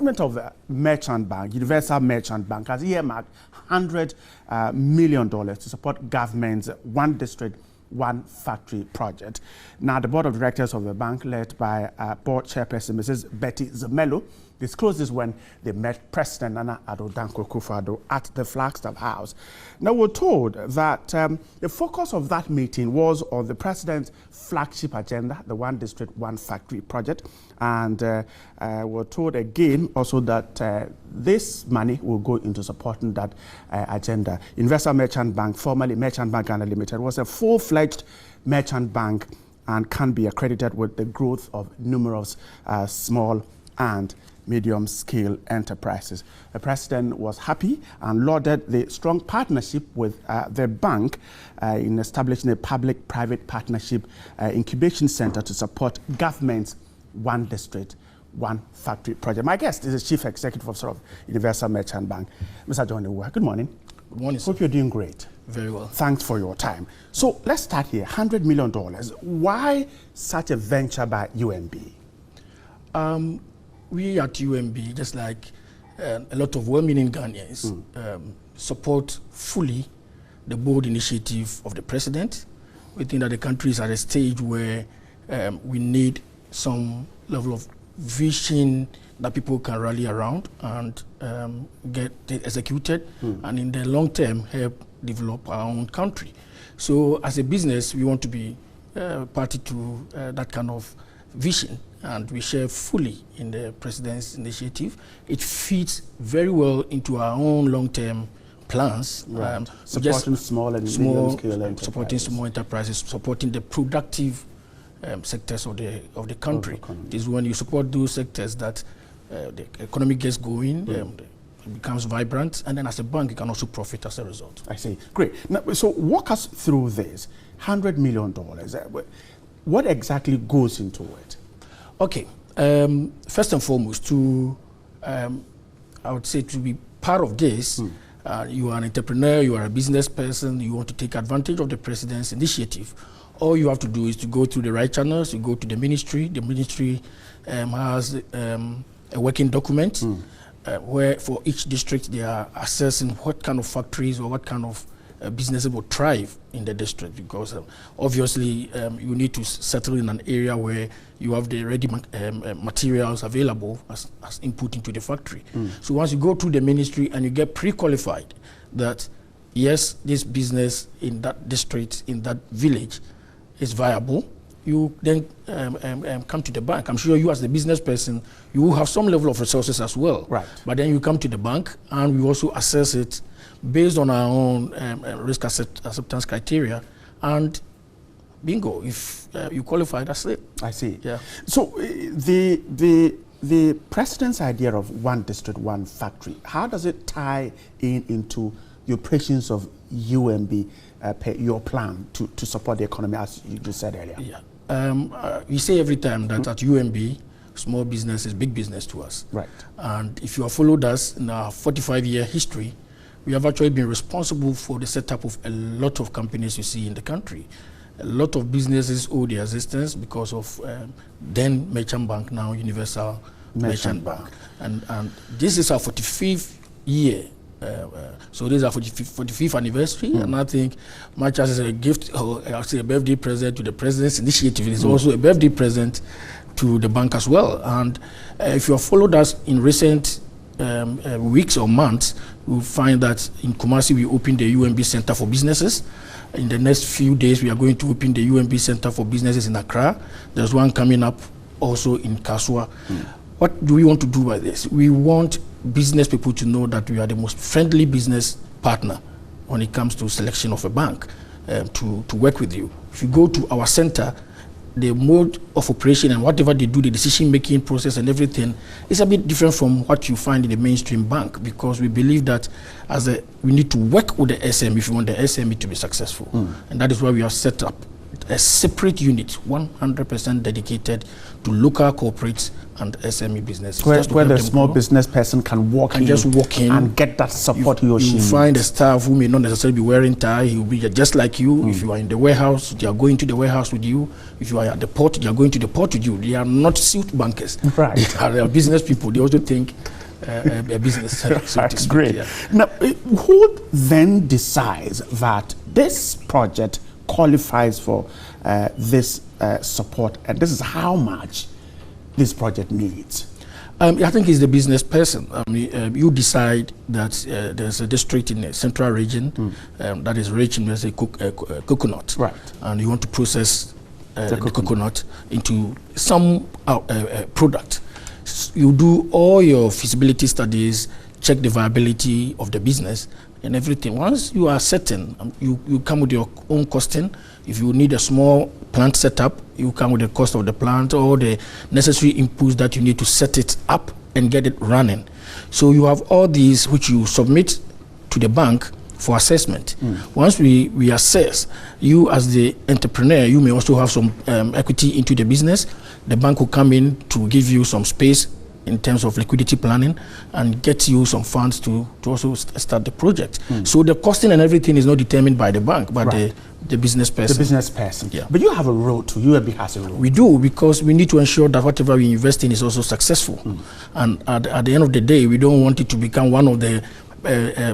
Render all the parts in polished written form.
management of the merchant bank, Universal Merchant Bank, has earmarked $100 million to support government's One District, One Factory project. Now, the board of directors of the bank, led by board chairperson Mrs. Betty Zemelo, disclosed this when they met President Nana Addo Dankwa Akufo-Addo at the Flagstaff House. Now, we're told that the focus of that meeting was on the president's flagship agenda, the One District, One Factory project. And we're told again also that this money will go into supporting that agenda. Universal Merchant Bank, formerly Merchant Bank Ghana Limited, was a full-fledged merchant bank and can be accredited with the growth of numerous small and medium-scale enterprises. The president was happy and lauded the strong partnership with the bank in establishing a public-private partnership incubation center to support government's One District, One Factory project. My guest is the Chief Executive Officer of Universal Merchant Bank, Mr. John Awuah. Good morning. Good morning, sir. Hope you're doing great. Very well. Thanks for your time. So let's start here. $100 million. Why such a venture by UMB? We at UMB, just like a lot of well-meaning Ghanaians, support fully the bold initiative of the president. We think that the country is at a stage where we need some level of vision that people can rally around and get it executed, and in the long term help develop our own country. So as a business, we want to be party to that kind of vision, and we share fully in the president's initiative. It fits very well into our own long-term plans. Right. Supporting small and medium-scale enterprises. Supporting small enterprises, supporting the productive sectors of the country. It is when you support those sectors that the economy gets going, it becomes vibrant, and then as a bank, you can also profit as a result. I see. Great. Now, so walk us through this. $100 million. What exactly goes into it? Okay. First and foremost, I would say to be part of this, you are an entrepreneur, you are a business person, you want to take advantage of the president's initiative. All you have to do is to go through the right channels. You go to the ministry. The ministry has a working document where for each district they are assessing what kind of factories or what kind of businesses will thrive in the district, because obviously you need to settle in an area where you have the ready materials available as input into the factory. So once you go through the ministry and you get pre-qualified that yes, this business in that district, in that village is viable, you then come to the bank. I'm sure you as the business person, you will have some level of resources as well. Right. But then you come to the bank and we also assess it based on our own risk acceptance criteria, and bingo, if you qualify, that's it. I see. Yeah. So the president's idea of One District, One Factory, how does it tie into the operations of UMB, your plan to support the economy, as you just said earlier? Yeah. We say every time that at UMB, small business is big business to us. Right. And if you have followed us in our 45-year history, we have actually been responsible for the setup of a lot of companies you see in the country. A lot of businesses owe their existence because of then Merchant Bank, now Universal Merchant Bank. And this is our 45th year. So this is our 45th anniversary, and I think much as a gift, or actually a birthday present to the president's initiative, it is also a birthday present to the bank as well. And if you have followed us in recent weeks or months, you'll find that in Kumasi we opened the UMB Center for Businesses. In the next few days, we are going to open the UMB Center for Businesses in Accra. There's one coming up also in Kasua. What do we want to do by this? We want business people to know that we are the most friendly business partner when it comes to selection of a bank to work with you. If you go to our center, the mode of operation and whatever they do, the decision-making process and everything, is a bit different from what you find in the mainstream bank, because we believe that we need to work with the SME if we want the SME to be successful. And that is why we have set up a separate unit, 100% dedicated to local corporates and SME businesses. Where the small business person can walk in and get that support he or she needs. You find a staff who may not necessarily be wearing tie. He will be just like you. If you are in the warehouse, they are going to the warehouse with you. If you are at the port, they are going to the port with you. They are not suit bankers. Right. They are business people. They also think a business. So to speak, Great. yeah. Now, who then decides that this project qualifies for this support, and this is how much this project needs? I think it's the business person. I mean, you decide that there's a district in the central region that is rich in, let's say, coconut, right? And you want to process the coconut into some product. You do all your feasibility studies, check the viability of the business and everything. Once you are certain, you come with your own costing. If you need a small plant setup, you come with the cost of the plant or the necessary inputs that you need to set it up and get it running. So you have all these which you submit to the bank for assessment. Once we assess, you as the entrepreneur, you may also have some equity into the business. The bank will come in to give you some space in terms of liquidity planning and get you some funds to also start the project. So the costing and everything is not determined by the bank, but the business person. The business person. Yeah. But you have a role too. UMB has a role. We do, because we need to ensure that whatever we invest in is also successful. And at the end of the day, we don't want it to become one of the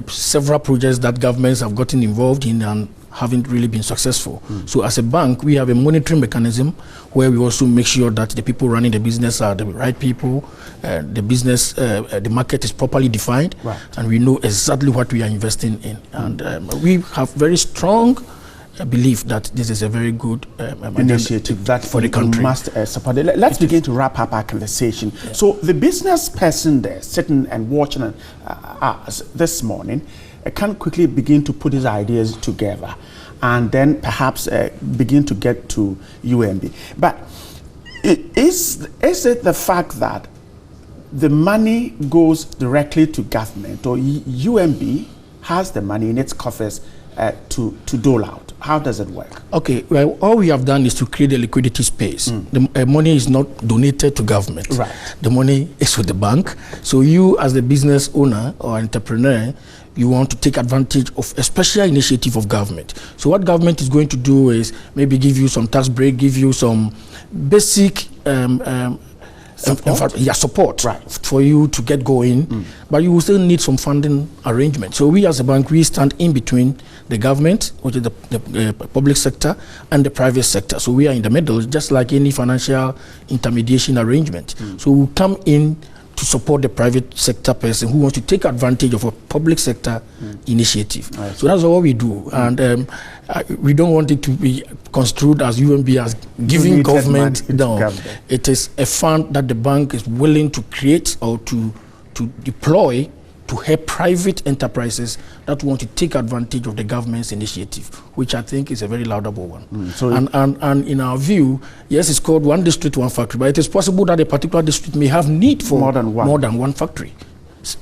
several projects that governments have gotten involved in and haven't really been successful. So as a bank, we have a monitoring mechanism where we also make sure that the people running the business are the right people, the business, the market is properly defined, and we know exactly what we are investing in. And we have very strong belief that this is a very good initiative that for the country. Must support it. Let's begin to wrap up our conversation. Yeah. So the business person there sitting and watching us this morning can quickly begin to put his ideas together and then perhaps begin to get to UMB. But is it the fact that the money goes directly to government, or UMB has the money in its coffers to dole out? How does it work? Okay, well, all we have done is to create a liquidity space. The money is not donated to government. Right. The money is with the bank. So you, as the business owner or entrepreneur, you want to take advantage of a special initiative of government. So what government is going to do is maybe give you some tax break, give you some basic support right. for you to get going, but you will still need some funding arrangement. So we as a bank, we stand in between the government, which is the public sector, and the private sector. So we are in the middle, just like any financial intermediation arrangement. So we come in to support the private sector person who wants to take advantage of a public sector initiative. So that's all we do. And we don't want it to be construed as UMB as giving government. No, it is a fund that the bank is willing to create or to deploy to help private enterprises that want to take advantage of the government's initiative, which I think is a very laudable one. So and in our view, yes, it's called one district, one factory, but it is possible that a particular district may have need for more than one factory.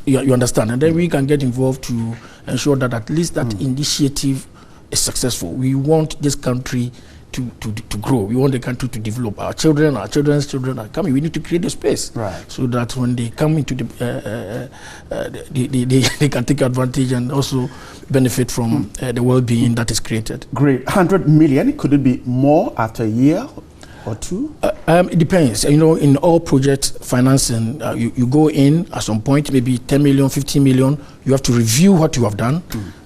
You understand? And then we can get involved to ensure that at least that initiative is successful. We want this country to grow. We want the country to develop. Our children, our children's children are coming. We need to create a space so that when they come into they can take advantage and also benefit from the well-being that is created. Great. 100 million, could it be more after a year or two? It depends. You know, in all project financing, you go in at some point, maybe 10 million, 15 million. You have to review what you have done.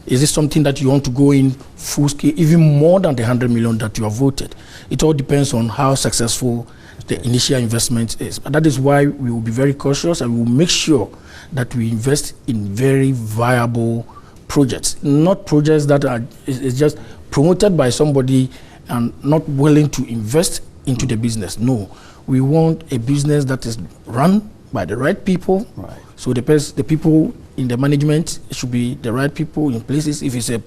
Is this something that you want to go in full scale, even more than the 100 million that you have voted? It all depends on how successful the initial investment is. But that is why we will be very cautious, and we will make sure that we invest in very viable projects, not projects that are is just promoted by somebody and not willing to invest into the business. No, we want a business that is run by the right people. So the people in the management should be the right people in places. If it's a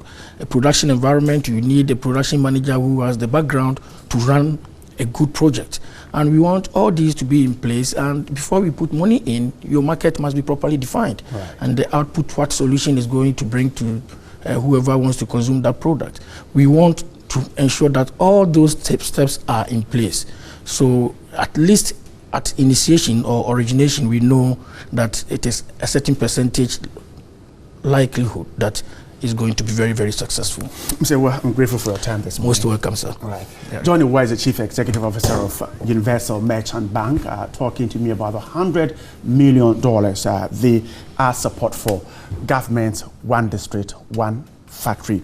production environment, you need a production manager who has the background to run a good project. And we want all these to be in place. And before we put money in, your market must be properly defined. And the output, what solution is going to bring to whoever wants to consume that product. We want to ensure that all those steps are in place. So at least at initiation or origination, we know that it is a certain percentage likelihood that is going to be very, very successful. Mr. Awuah, I'm grateful for your time this morning. Most welcome, sir. All right. Yeah. John Awuah is the Chief Executive Officer of Universal Merchant Bank, talking to me about the $100 million they are support for government's one district, one factory